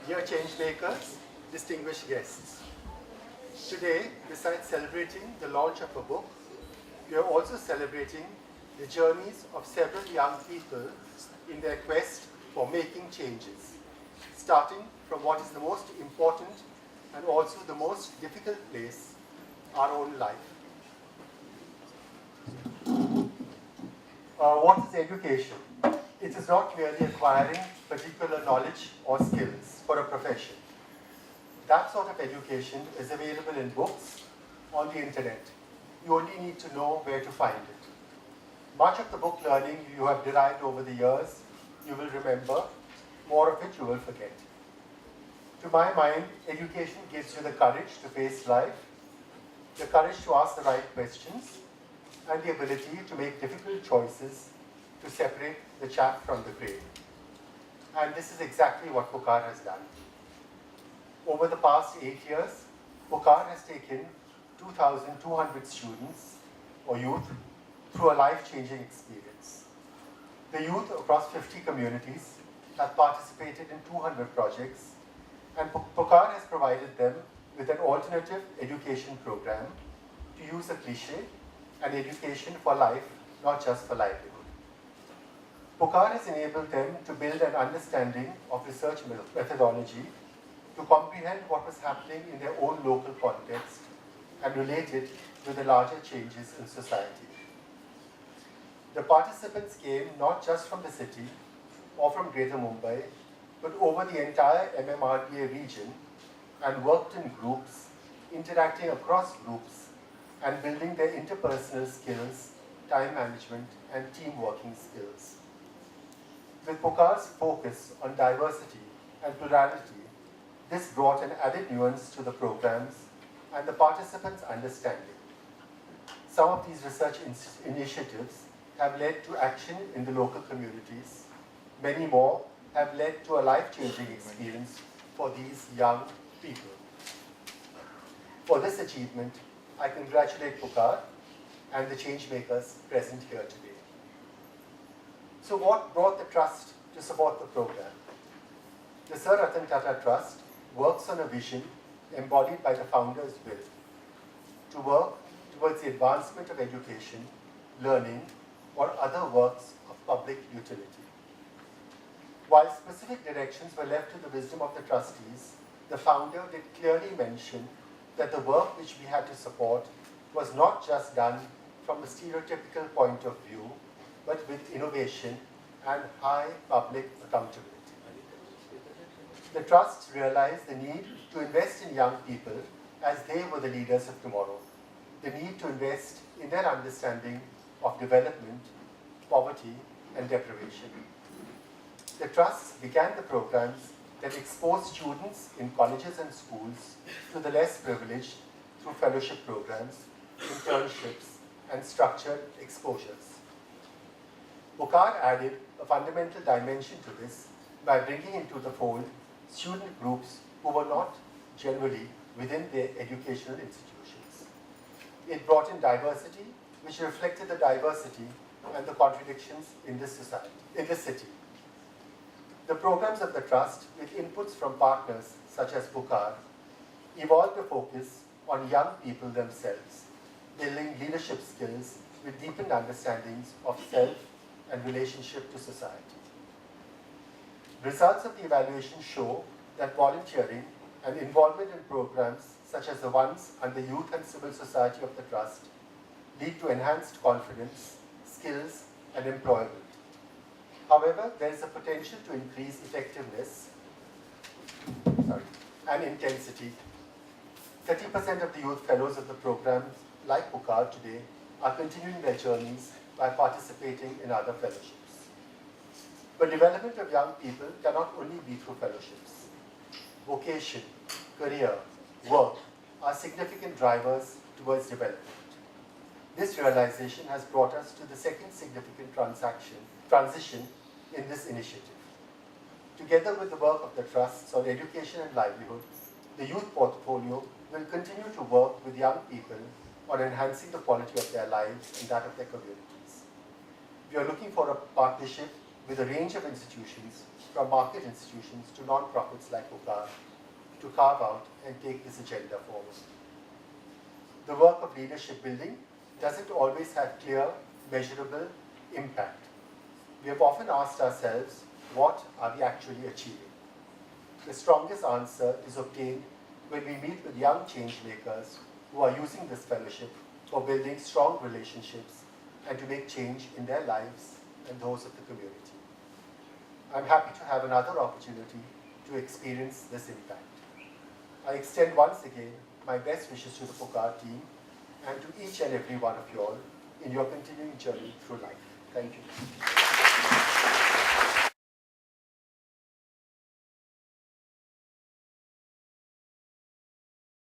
Dear Changemakers, distinguished guests, today, besides celebrating the launch of a book, we are also celebrating the journeys of several young people in their quest for making changes, starting from what is the most important and also the most difficult place, our own life. What is education? It is not merely acquiring particular knowledge or skills for a profession. That sort of education is available in books, on the internet. You only need to know where to find it. Much of the book learning you have derived over the years, you will remember. More of it you will forget. To my mind, education gives you the courage to face life, the courage to ask the right questions, and the ability to make difficult choices to separate the chaff from the grain. And this is exactly what Pukaar has done. Over the past 8 years, Pukaar has taken 2,200 students or youth through a life-changing experience. The youth across 50 communities have participated in 200 projects, and Pukaar has provided them with an alternative education program, to use a cliche, an education for life, not just for livelihood. Pukaar has enabled them to build an understanding of research methodology, to comprehend what was happening in their own local context and relate it with the larger changes in society. The participants came not just from the city or from Greater Mumbai, but over the entire MMRDA region and worked in groups, interacting across groups and building their interpersonal skills, time management and team working skills. With Pukaar's focus on diversity and plurality, this brought an added nuance to the programs and the participants' understanding. Some of these research initiatives have led to action in the local communities. Many more have led to a life-changing experience for these young people. For this achievement, I congratulate Pukaar and the changemakers present here today. So what brought the trust to support the program? The Sir Ratan Tata Trust works on a vision embodied by the founder's will to work towards the advancement of education, learning, or other works of public utility. While specific directions were left to the wisdom of the trustees, the founder did clearly mention that the work which we had to support was not just done from a stereotypical point of view, but with innovation and high public accountability. The trusts realized the need to invest in young people as they were the leaders of tomorrow, the need to invest in their understanding of development, poverty, and deprivation. The trusts began the programs that expose students in colleges and schools to the less privileged through fellowship programs, internships, and structured exposures. Pukaar added a fundamental dimension to this by bringing into the fold student groups who were not generally within their educational institutions. It brought in diversity, which reflected the diversity and the contradictions in this society, in this city. The programs of the trust, with inputs from partners such as Pukaar, evolved a focus on young people themselves, building leadership skills with deepened understandings of self and relationship to society. Results of the evaluation show that volunteering and involvement in programs such as the ones under Youth and Civil Society of the Trust lead to enhanced confidence, skills, and employment. However, there is a potential to increase effectiveness and intensity. 30% of the youth fellows of the programs, like Pukaar today, are continuing their journeys by participating in other fellowships. But development of young people cannot only be through fellowships. Vocation, career, work are significant drivers towards development. This realization has brought us to the second significant transition in this initiative. Together with the work of the trusts on education and livelihood, the youth portfolio will continue to work with young people on enhancing the quality of their lives and that of their communities. We are looking for a partnership with a range of institutions, from market institutions to non-profits like PUCAR, to carve out and take this agenda forward. The work of leadership building doesn't always have clear, measurable impact. We have often asked ourselves, what are we actually achieving? The strongest answer is obtained when we meet with young change makers who are using this fellowship for building strong relationships and to make change in their lives and those of the community. I'm happy to have another opportunity to experience this impact. I extend once again my best wishes to the PUCAR team and to each and every one of you all in your continuing journey through life. Thank you.